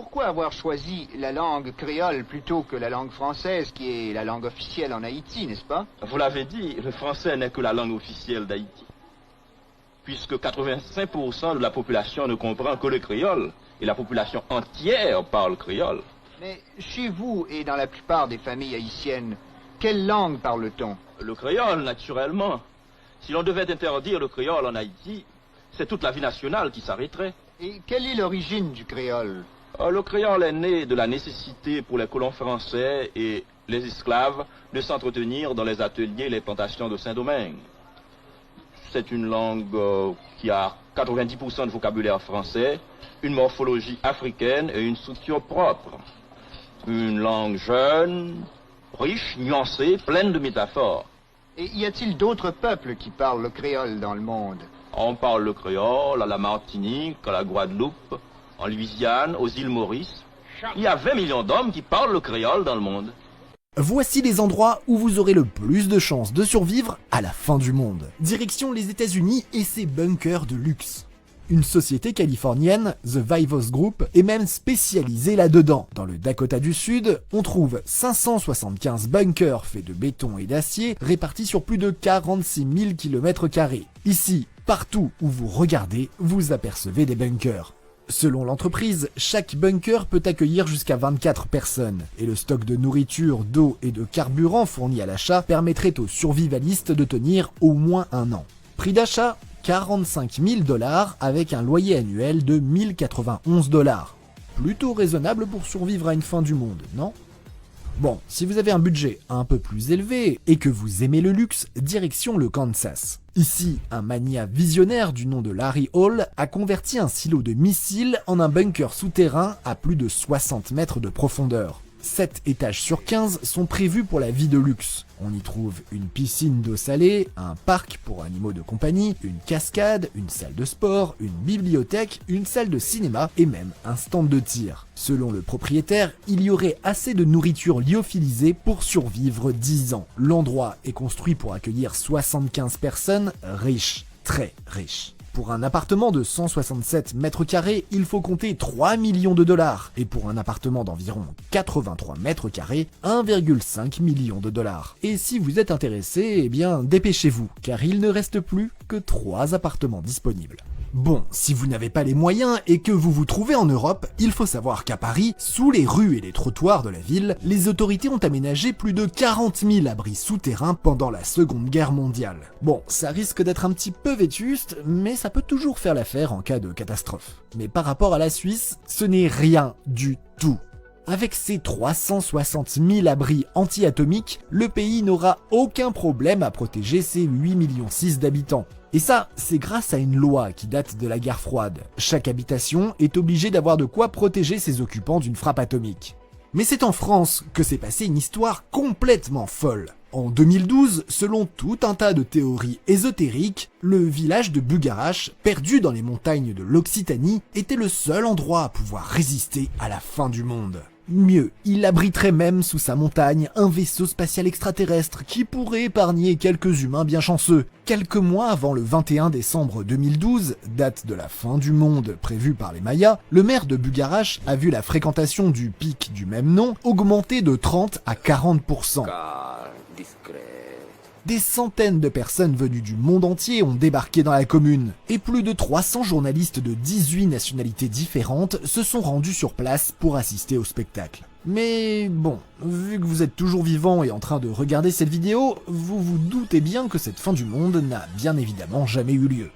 pourquoi avoir choisi la langue créole plutôt que la langue française, qui est la langue officielle en Haïti, n'est-ce pas? Vous l'avez dit, le français n'est que la langue officielle d'Haïti, puisque 85% de la population ne comprend que le créole, et la population entière parle créole. Mais chez vous et dans la plupart des familles haïtiennes, quelle langue parle-t-on? Le créole, naturellement. Si l'on devait interdire le créole en Haïti, c'est toute la vie nationale qui s'arrêterait. Et quelle est l'origine du créole? Le créole est né de la nécessité pour les colons français et les esclaves de s'entretenir dans les ateliers et les plantations de Saint-Domingue. C'est une langue qui a 90% de vocabulaire français, une morphologie africaine et une structure propre. Une langue jeune, riche, nuancée, pleine de métaphores. Et y a-t-il d'autres peuples qui parlent le créole dans le monde? On parle le créole à la Martinique, à la Guadeloupe, en Louisiane, aux îles Maurice. Il y a 20 millions d'hommes qui parlent le créole dans le monde. Voici les endroits où vous aurez le plus de chances de survivre à la fin du monde. Direction les États-Unis et ses bunkers de luxe. Une société californienne, The Vivos Group, est même spécialisée là-dedans. Dans le Dakota du Sud, on trouve 575 bunkers faits de béton et d'acier répartis sur plus de 46 000 km². Ici, partout où vous regardez, vous apercevez des bunkers. Selon l'entreprise, chaque bunker peut accueillir jusqu'à 24 personnes, et le stock de nourriture, d'eau et de carburant fourni à l'achat permettrait aux survivalistes de tenir au moins un an. Prix d'achat, 45 000 $ avec un loyer annuel de 1091 $. Plutôt raisonnable pour survivre à une fin du monde, non? Bon, si vous avez un budget un peu plus élevé et que vous aimez le luxe, direction le Kansas. Ici, un magnat visionnaire du nom de Larry Hall a converti un silo de missiles en un bunker souterrain à plus de 60 mètres de profondeur. 7 étages sur 15 sont prévus pour la vie de luxe. On y trouve une piscine d'eau salée, un parc pour animaux de compagnie, une cascade, une salle de sport, une bibliothèque, une salle de cinéma et même un stand de tir. Selon le propriétaire, il y aurait assez de nourriture lyophilisée pour survivre 10 ans. L'endroit est construit pour accueillir 75 personnes riches, très riches. Pour un appartement de 167 mètres carrés, il faut compter 3 millions de $. Et pour un appartement d'environ 83 mètres carrés, 1,5 million de $. Et si vous êtes intéressé, eh bien dépêchez-vous, car il ne reste plus que 3 appartements disponibles. Bon, si vous n'avez pas les moyens et que vous vous trouvez en Europe, il faut savoir qu'à Paris, sous les rues et les trottoirs de la ville, les autorités ont aménagé plus de 40 000 abris souterrains pendant la Seconde Guerre mondiale. Bon, ça risque d'être un petit peu vétuste, mais ça peut toujours faire l'affaire en cas de catastrophe. Mais par rapport à la Suisse, ce n'est rien du tout. Avec ses 360 000 abris anti-atomiques, le pays n'aura aucun problème à protéger ses 8,6 millions d'habitants. Et ça, c'est grâce à une loi qui date de la guerre froide. Chaque habitation est obligée d'avoir de quoi protéger ses occupants d'une frappe atomique. Mais c'est en France que s'est passée une histoire complètement folle. En 2012, selon tout un tas de théories ésotériques, le village de Bugarache, perdu dans les montagnes de l'Occitanie, était le seul endroit à pouvoir résister à la fin du monde. Mieux, il abriterait même sous sa montagne un vaisseau spatial extraterrestre qui pourrait épargner quelques humains bien chanceux. Quelques mois avant le 21 décembre 2012, date de la fin du monde prévue par les Mayas, le maire de Bugarache a vu la fréquentation du pic du même nom augmenter de 30 à 40%. Des centaines de personnes venues du monde entier ont débarqué dans la commune, et plus de 300 journalistes de 18 nationalités différentes se sont rendus sur place pour assister au spectacle. Mais bon, vu que vous êtes toujours vivant et en train de regarder cette vidéo, vous vous doutez bien que cette fin du monde n'a bien évidemment jamais eu lieu.